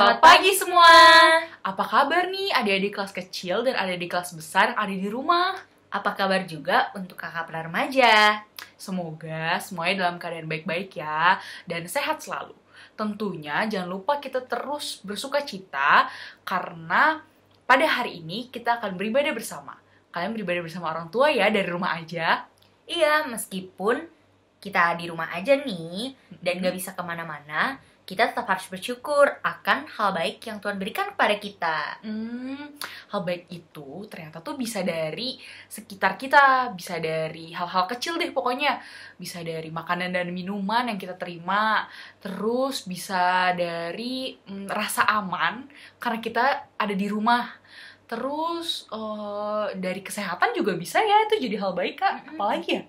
Selamat pagi semua. Apa kabar nih adik-adik kelas kecil dan adik-adik kelas besar yang ada di rumah? Apa kabar juga untuk kakak remaja? Semoga semuanya dalam keadaan baik-baik ya dan sehat selalu. Tentunya jangan lupa kita terus bersuka cita karena pada hari ini kita akan beribadah bersama. Kalian beribadah bersama orang tua ya dari rumah aja. Iya, meskipun kita di rumah aja nih dan gak bisa kemana-mana, kita tetap harus bersyukur akan hal baik yang Tuhan berikan kepada kita. Hal baik itu ternyata tuh bisa dari sekitar kita, bisa dari hal-hal kecil deh pokoknya. Bisa dari makanan dan minuman yang kita terima, terus bisa dari rasa aman karena kita ada di rumah. Terus dari kesehatan juga bisa ya, itu jadi hal baik Kak. Apalagi ya?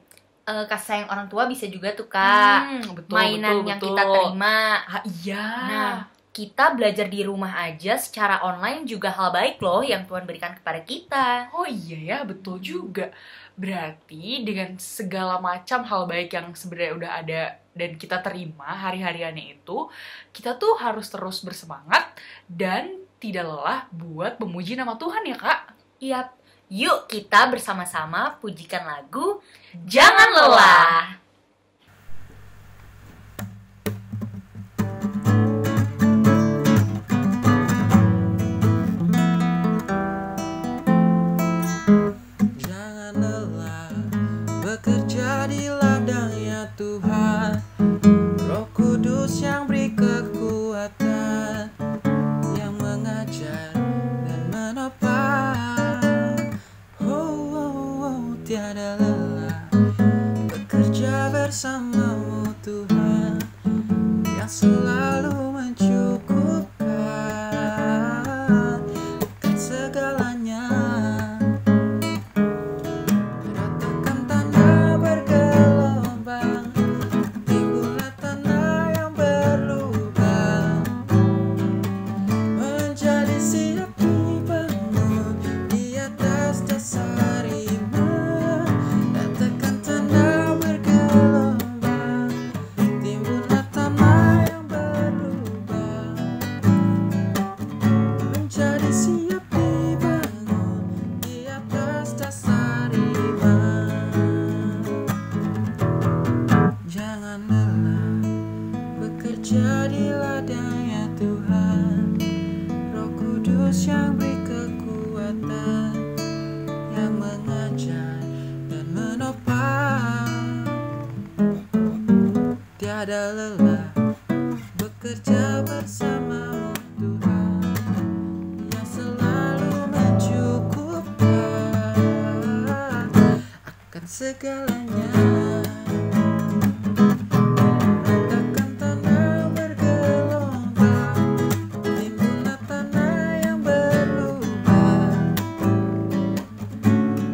Kasih sayang orang tua bisa juga tuh Kak. Mainan yang kita terima. Iya. Nah, kita belajar di rumah aja secara online juga hal baik loh yang Tuhan berikan kepada kita. Oh iya ya, betul juga. Berarti dengan segala macam hal baik yang sebenarnya udah ada dan kita terima hari-hariannya itu, kita tuh harus terus bersemangat dan tidak lelah buat memuji nama Tuhan ya Kak. Yap. Yuk kita bersama-sama pujikan lagu Jangan Lelah. Jangan lelah bekerja di ladangnya Tuhan, Roh Kudus yang beri kekuatan, yang mengajar dan menopang. Tiada lelah bekerja bersamamu Tuhan, yang selalu mencukupkan akan segalanya. Ratakan tanah bergelombang, timbullah tanah yang berlubang, menjadi siap dibangun di atas dasar iman. Ratakan tanah bergelombang, timbullah tanah yang berlubang, menjadi siap dibangun di atas dasar iman. Jangan lelah bekerja di ladangnya Tuhan, Roh Kudus yang beri kekuatan, yang mengajar dan menopang. Tiada lelah bekerja bersamamu Tuhan, yang selalu mencukupkan akan segalanya. Ratakan tanah bergelombang, timbullah tanah yang berlubang,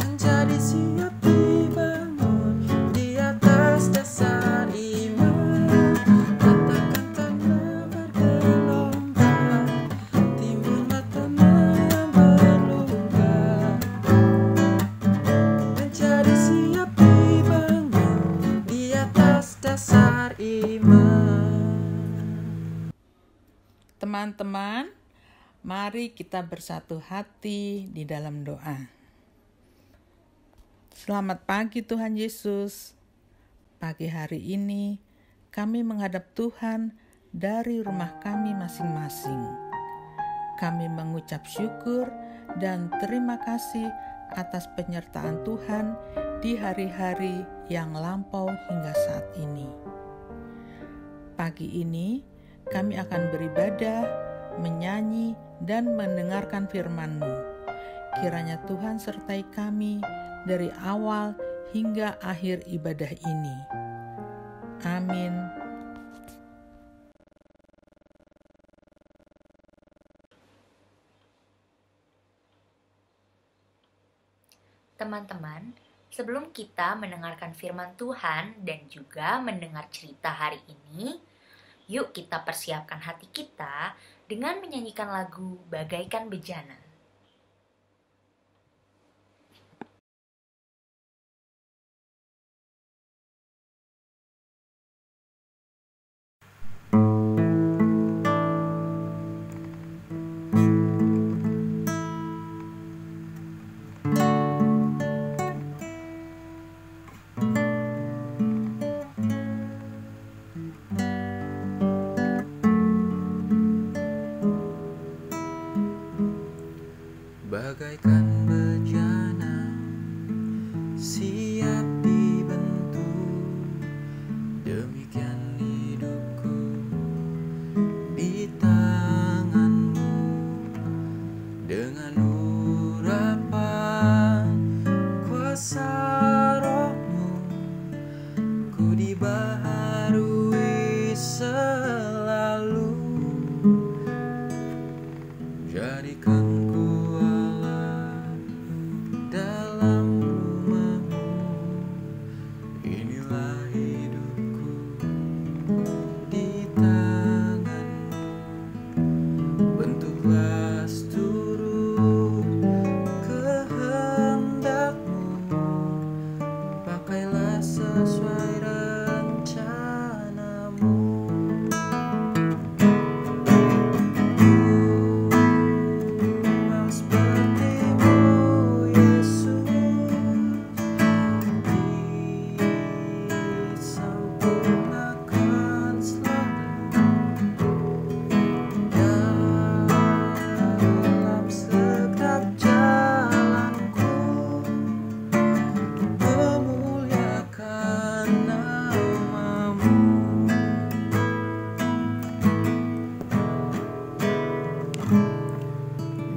menjadi siap dibangun di atas dasar iman. Ratakan tanah bergelombang, timbullah tanah yang berlubang, menjadi siap dibangun di atas dasar iman. Teman-teman, mari kita bersatu hati di dalam doa. Selamat pagi Tuhan Yesus. Pagi hari ini kami menghadap Tuhan dari rumah kami masing-masing. Kami mengucap syukur dan terima kasih atas penyertaan Tuhan di hari-hari yang lampau hingga saat ini. Pagi ini kami akan beribadah, menyanyi, dan mendengarkan firman-Mu. Kiranya Tuhan sertai kami dari awal hingga akhir ibadah ini. Amin. Teman-teman, sebelum kita mendengarkan firman Tuhan dan juga mendengar cerita hari ini, yuk kita persiapkan hati kita dengan menyanyikan lagu Bagaikan Bejana. bagaikan bejana siap dibentuk, demikian hidupku di tanganmu. Dengan urapan kuasa rohmu, ku dibaharui selalu. Jadikan ku Allah dalam rumahmu, inilah hidupku di tanganmu. Bentuklah seturut kehendakmu, pakailah sesuai rencanamu. Mau sepertimu Yesus, disempurnakan selalu dalam segenap jalanku, memuliakan namamu.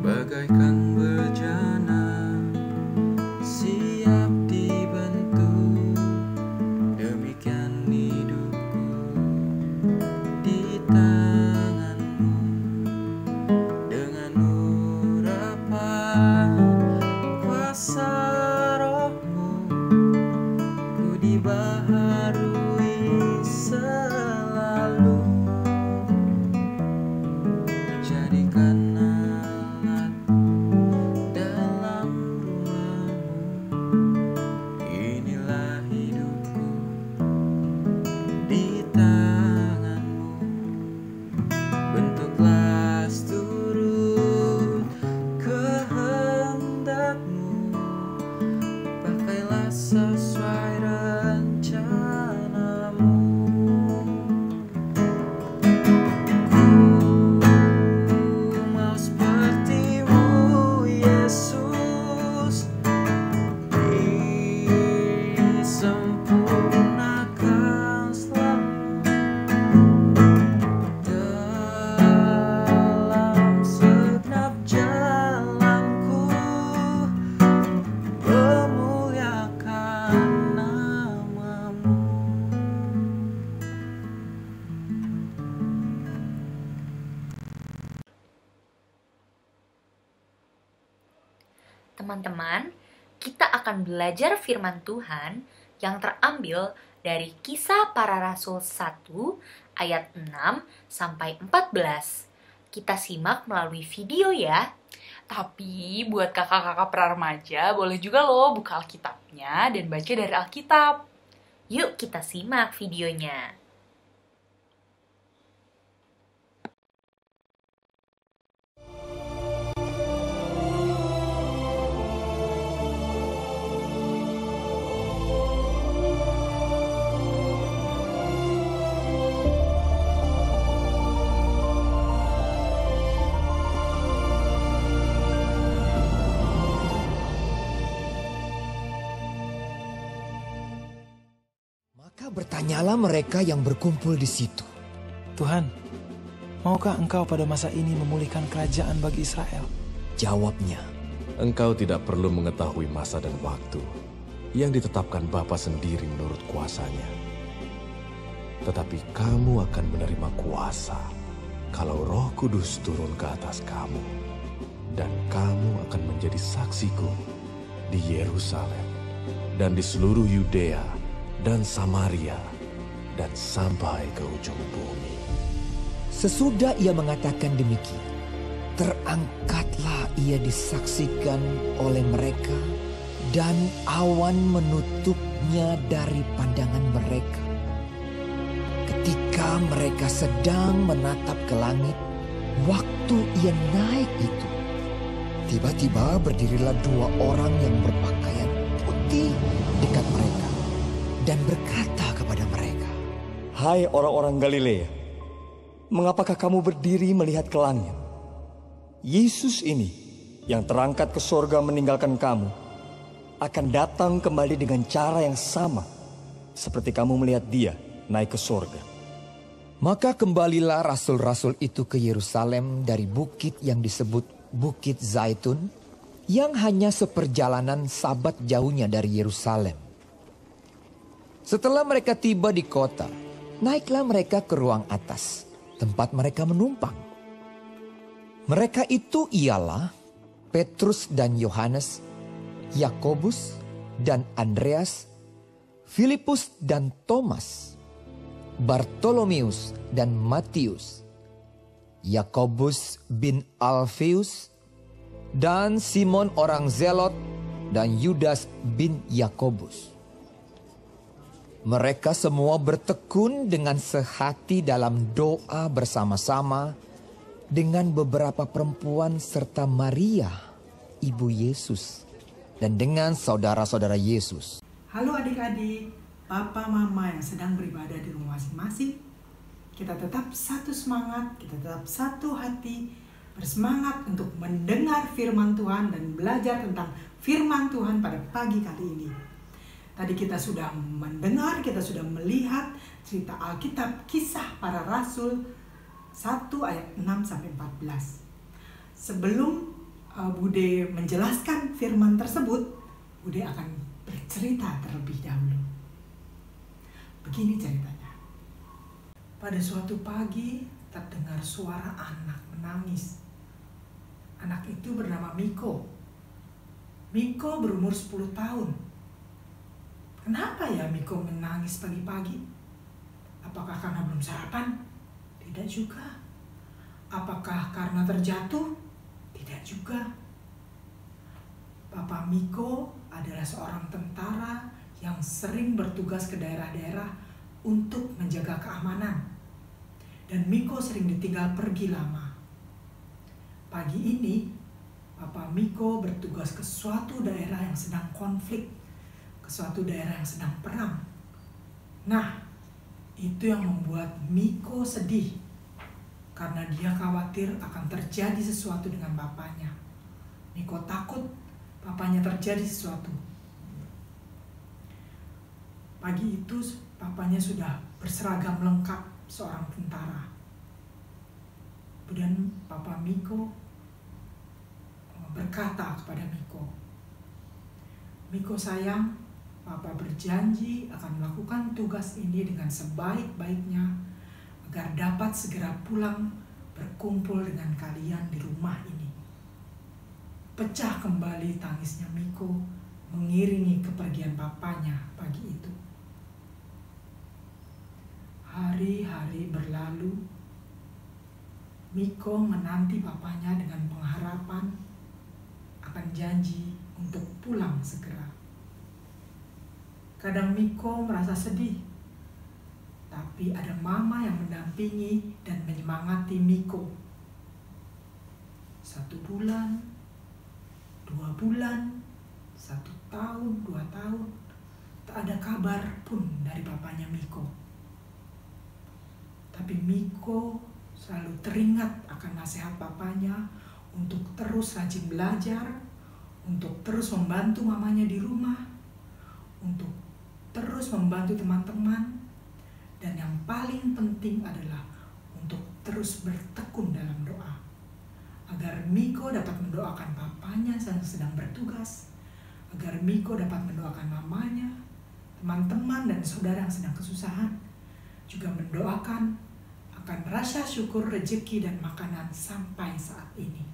Bagaikan bejana siap dibentuk, demikian hidupku di tanganmu. Dengan urapan kuasa rohmu, ku dibaharui selalu. Jadikan alat dalam rumahmu, inilah hidupku di tanganmu. Bentuklah seturut kehendakmu, pakailah sesuai rencanamu. Ku mau sepertimu Yesus, disempurnakan selalu dalam segenap jalanku, memuliakan namamu. Teman-teman, kita akan belajar firman Tuhan yang terambil dari Kisah Para Rasul 1 ayat 6 sampai 14. Kita simak melalui video ya. Tapi buat kakak-kakak praremaja boleh juga loh buka Alkitabnya dan baca dari Alkitab. Yuk kita simak videonya. Maka bertanyalah mereka yang berkumpul di situ. Tuhan, maukah Engkau pada masa ini memulihkan kerajaan bagi Israel? Jawabnya, Engkau tidak perlu mengetahui masa dan waktu yang ditetapkan Bapa sendiri menurut kuasanya. Tetapi kamu akan menerima kuasa kalau Roh Kudus turun ke atas kamu. Dan kamu akan menjadi saksiku di Yerusalem dan di seluruh Yudea dan Samaria dan sampai ke ujung bumi. sesudah ia mengatakan demikian, terangkatlah ia disaksikan oleh mereka dan awan menutupnya dari pandangan mereka. Ketika mereka sedang menatap ke langit, waktu ia naik itu, tiba-tiba berdirilah dua orang yang berpakaian putih dekat mereka dan berkata kepada mereka, "Hai orang-orang Galilea, mengapakah kamu berdiri melihat ke langit? Yesus ini yang terangkat ke sorga meninggalkan kamu akan datang kembali dengan cara yang sama seperti kamu melihat dia naik ke sorga. Maka kembalilah rasul-rasul itu ke Yerusalem dari bukit yang disebut Bukit Zaitun, yang hanya seperjalanan sabat jauhnya dari Yerusalem. Setelah mereka tiba di kota, naiklah mereka ke ruang atas, tempat mereka menumpang. Mereka itu ialah Petrus dan Yohanes, Yakobus dan Andreas, Filipus dan Thomas, Bartolomeus dan Matius, Yakobus bin Alfeus, dan Simon orang Zelot, dan Yudas bin Yakobus. Mereka semua bertekun dengan sehati dalam doa bersama-sama dengan beberapa perempuan serta Maria, ibu Yesus, dan dengan saudara-saudara Yesus. Halo adik-adik, papa mama yang sedang beribadah di rumah masing-masing. Kita tetap satu semangat, kita tetap satu hati, bersemangat untuk mendengar firman Tuhan dan belajar tentang firman Tuhan pada pagi kali ini. Tadi kita sudah mendengar, kita sudah melihat cerita Alkitab Kisah Para Rasul 1 ayat 6-14. Sebelum Bude menjelaskan firman tersebut, Bude akan bercerita terlebih dahulu. Begini ceritanya. Pada suatu pagi terdengar suara anak menangis. Anak itu bernama Miko. Miko berumur 10 tahun. Kenapa ya Miko menangis pagi-pagi? Apakah karena belum sarapan? Tidak juga. Apakah karena terjatuh? Tidak juga. Papa Miko adalah seorang tentara yang sering bertugas ke daerah-daerah untuk menjaga keamanan. Dan Miko sering ditinggal pergi lama. Pagi ini, Papa Miko bertugas ke suatu daerah yang sedang konflik, ke suatu daerah yang sedang perang. Nah, itu yang membuat Miko sedih, karena dia khawatir akan terjadi sesuatu dengan bapaknya. Miko takut papanya terjadi sesuatu. Pagi itu, papanya sudah berseragam lengkap seorang tentara. Kemudian Papa Miko berkata kepada Miko, "Miko sayang, Papa berjanji akan melakukan tugas ini dengan sebaik-baiknya agar dapat segera pulang berkumpul dengan kalian di rumah ini." Pecah kembali tangisnya Miko mengiringi kepergian papanya pagi itu. Hari-hari berlalu, Miko menanti papanya dengan pengharapan akan janji untuk pulang segera. Kadang Miko merasa sedih, tapi ada mama yang mendampingi dan menyemangati Miko. 1 bulan, 2 bulan, 1 tahun, 2 tahun, tak ada kabar pun dari papanya Miko. Tapi Miko selalu teringat akan nasihat papanya untuk terus rajin belajar, untuk terus membantu mamanya di rumah, untuk terus membantu teman-teman, dan yang paling penting adalah untuk terus bertekun dalam doa, agar Miko dapat mendoakan papanya yang sedang bertugas, agar Miko dapat mendoakan mamanya, teman-teman dan saudara yang sedang kesusahan, juga mendoakan akan rasa syukur, rezeki, dan makanan sampai saat ini.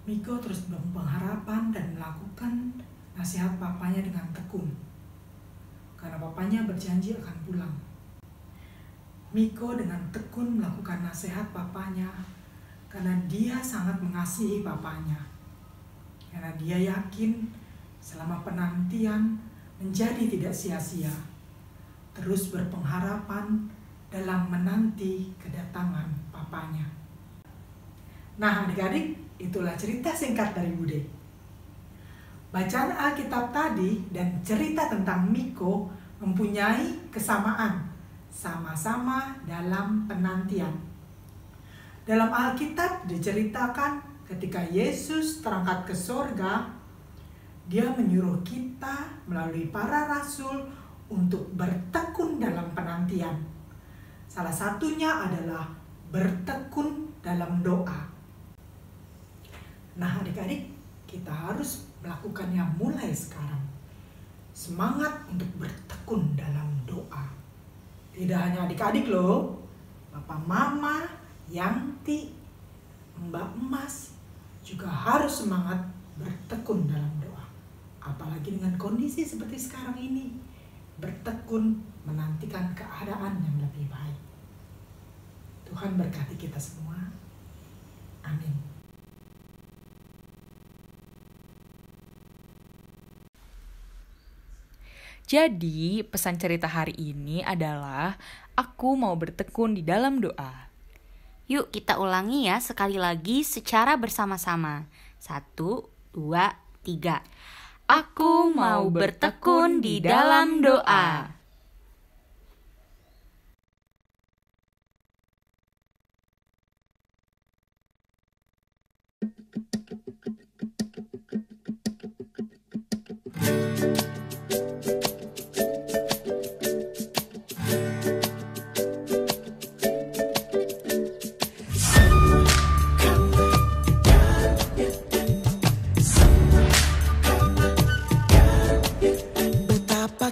Miko terus berpengharapan dan melakukan nasihat papanya dengan tekun, karena papanya berjanji akan pulang. Miko dengan tekun melakukan nasihat papanya karena dia sangat mengasihi papanya, karena dia yakin selama penantian menjadi tidak sia-sia, terus berpengharapan dalam menanti kedatangan papanya. Nah adik-adik, itulah cerita singkat dari Bude. Bacaan Alkitab tadi dan cerita tentang Miko mempunyai kesamaan, sama-sama dalam penantian. Dalam Alkitab diceritakan ketika Yesus terangkat ke sorga, dia menyuruh kita melalui para rasul untuk bertekun dalam penantian. Salah satunya adalah bertekun dalam doa. Nah adik-adik, kita harus melakukannya mulai sekarang. Semangat untuk bertekun dalam doa. Tidak hanya adik-adik loh, Bapak Mama, Yanti, Mbak Emas juga harus semangat bertekun dalam doa. Apalagi dengan kondisi seperti sekarang ini, bertekun menantikan keadaan yang lebih baik. Tuhan berkati kita semua. Amin. Jadi, pesan cerita hari ini adalah aku mau bertekun di dalam doa. Yuk kita ulangi ya sekali lagi secara bersama-sama. 1, 2, 3. Aku mau bertekun di dalam doa.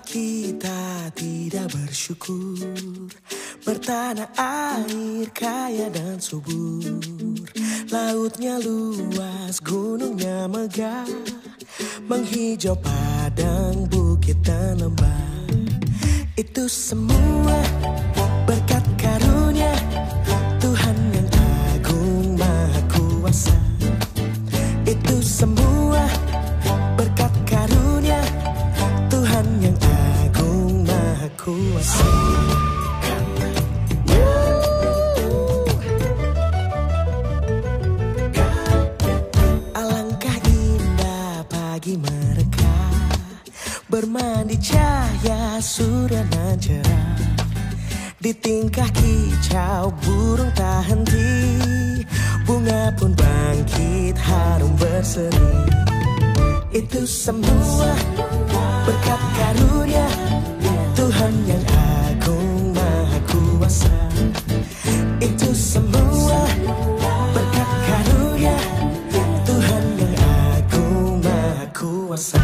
Kita tidak bersyukur, bertanah air kaya dan subur, lautnya luas, gunungnya megah, menghijau padang, bukit dan lembah. Itu semua berkat karunia Tuhan yang agung maha kuasa. Itu semua berkat karunia Tuhan yang agung maha kuasa. Alangkah indah pagi mereka, bermandi cahaya surya nan cerah. Di tingkah kicau burung tak henti, bunga pun bangkit harum berseri. Itu semua berkat karunia Tuhan yang agung maha kuasa. Itu semua berkat karunia Tuhan yang agung maha kuasa.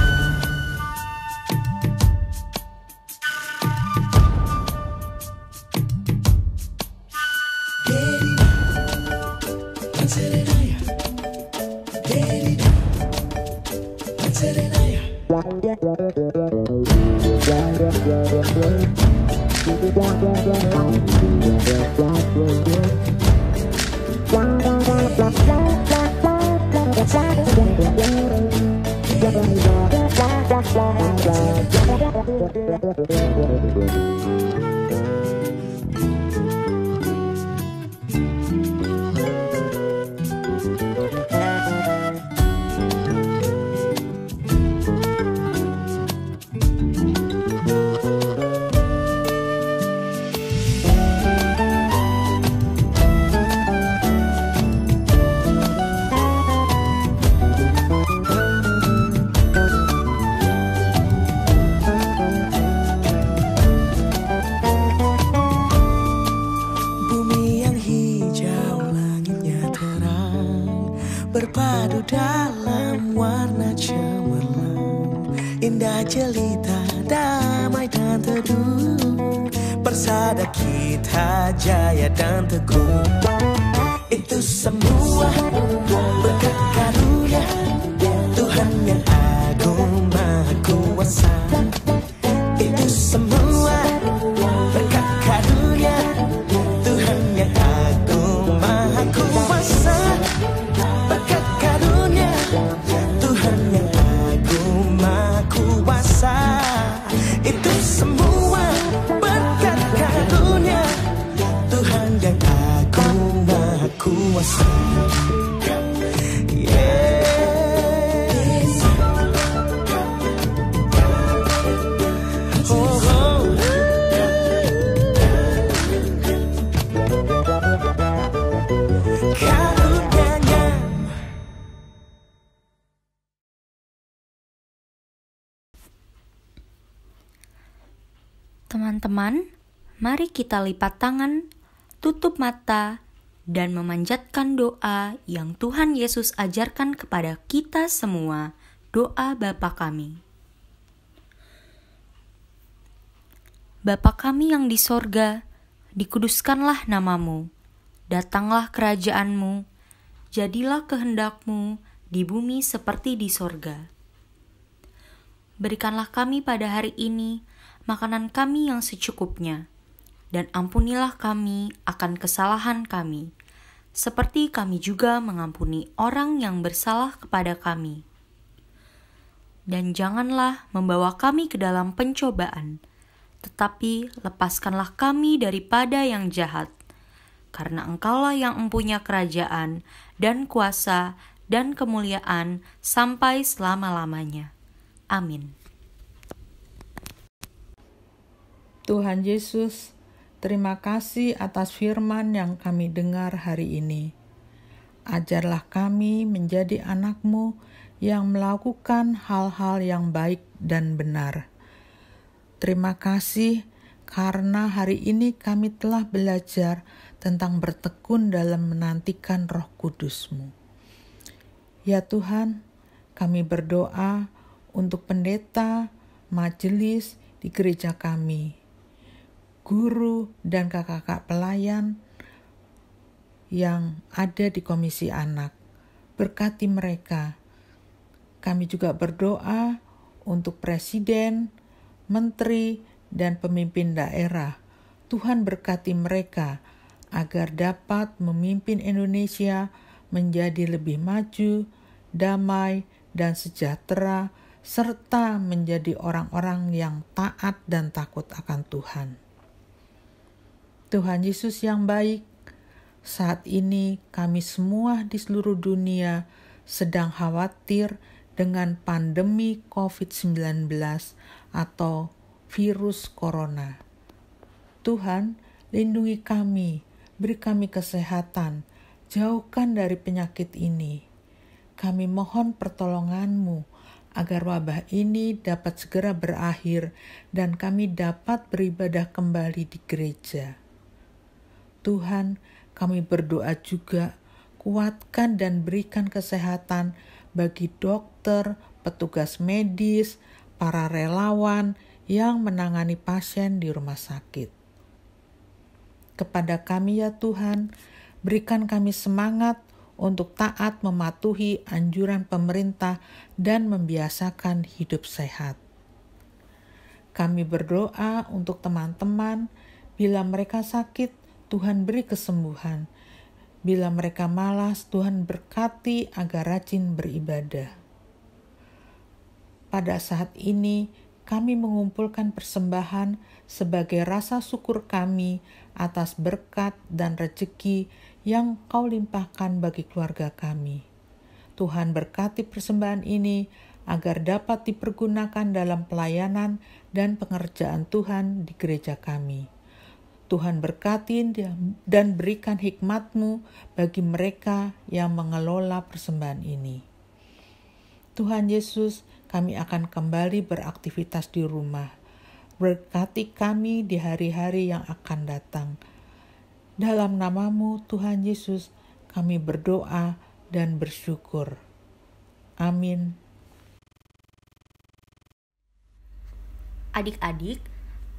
Berpadu dalam warna cemerlang, indah jelita, damai dan teduh, persada kita jaya dan teguh. Itu semua berkat karunia Tuhan yang agung maha kuasa. Itu semua berkat karunia Tuhan yang agung maha kuasa. Berkat karunia Tuhan yang agung maha kuasa. Itu semua berkat karunia Tuhan yang agung maha kuasa. Teman-teman, mari kita lipat tangan, tutup mata, dan memanjatkan doa yang Tuhan Yesus ajarkan kepada kita semua. Doa Bapa kami. Bapa kami yang di sorga, dikuduskanlah namamu, datanglah kerajaanmu, jadilah kehendakmu di bumi seperti di sorga. Berikanlah kami pada hari ini makanan kami yang secukupnya, dan ampunilah kami akan kesalahan kami, seperti kami juga mengampuni orang yang bersalah kepada kami. Dan janganlah membawa kami ke dalam pencobaan, tetapi lepaskanlah kami daripada yang jahat, karena Engkaulah yang mempunyai kerajaan dan kuasa dan kemuliaan sampai selama-lamanya. Amin. Tuhan Yesus, terima kasih atas firman yang kami dengar hari ini. Ajarlah kami menjadi anak-Mu yang melakukan hal-hal yang baik dan benar. Terima kasih karena hari ini kami telah belajar tentang bertekun dalam menantikan Roh Kudus-Mu. Ya Tuhan, kami berdoa untuk pendeta, majelis di gereja kami, guru dan kakak-kakak pelayan yang ada di Komisi Anak. Berkati mereka. Kami juga berdoa untuk presiden, menteri, dan pemimpin daerah. Tuhan berkati mereka agar dapat memimpin Indonesia menjadi lebih maju, damai, dan sejahtera, serta menjadi orang-orang yang taat dan takut akan Tuhan. Tuhan Yesus yang baik, saat ini kami semua di seluruh dunia sedang khawatir dengan pandemi COVID-19 atau virus corona. Tuhan, lindungi kami, beri kami kesehatan, jauhkan dari penyakit ini. Kami mohon pertolongan-Mu agar wabah ini dapat segera berakhir dan kami dapat beribadah kembali di gereja. Tuhan, kami berdoa juga, kuatkan dan berikan kesehatan bagi dokter, petugas medis, para relawan yang menangani pasien di rumah sakit. Kepada kami ya Tuhan, berikan kami semangat untuk taat mematuhi anjuran pemerintah dan membiasakan hidup sehat. Kami berdoa untuk teman-teman, bila mereka sakit, Tuhan beri kesembuhan. Bila mereka malas, Tuhan berkati agar rajin beribadah. Pada saat ini, kami mengumpulkan persembahan sebagai rasa syukur kami atas berkat dan rezeki yang Kau limpahkan bagi keluarga kami. Tuhan berkati persembahan ini agar dapat dipergunakan dalam pelayanan dan pengerjaan Tuhan di gereja kami. Tuhan berkati dan berikan hikmat-Mu bagi mereka yang mengelola persembahan ini. Tuhan Yesus, kami akan kembali beraktivitas di rumah. Berkati kami di hari-hari yang akan datang. Dalam nama-Mu, Tuhan Yesus, kami berdoa dan bersyukur. Amin. Adik-adik,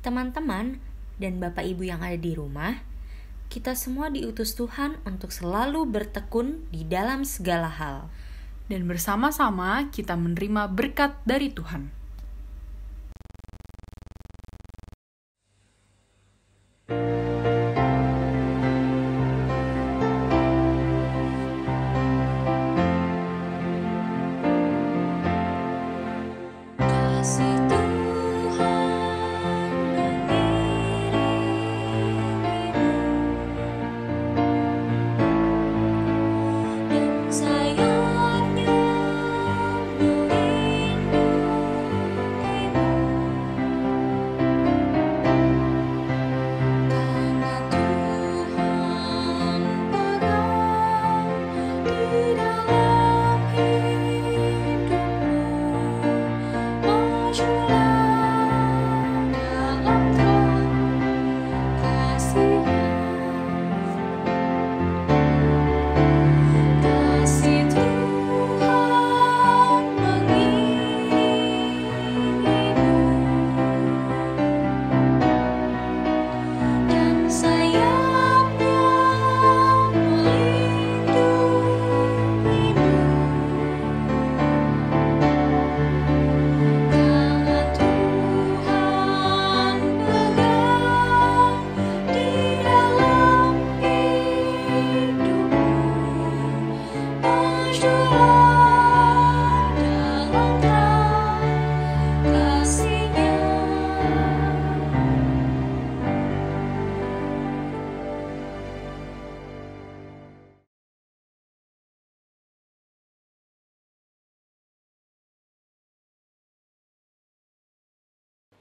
teman-teman, dan Bapak Ibu yang ada di rumah, kita semua diutus Tuhan untuk selalu bertekun di dalam segala hal. Dan bersama-sama kita menerima berkat dari Tuhan.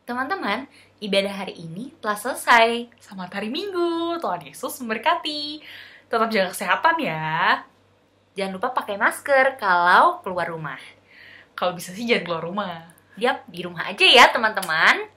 Teman-teman, ibadah hari ini telah selesai. Selamat hari Minggu, Tuhan Yesus memberkati. Tetap jaga kesehatan ya. Jangan lupa pakai masker kalau keluar rumah. Kalau bisa sih jangan keluar rumah. Yap, di rumah aja ya teman-teman.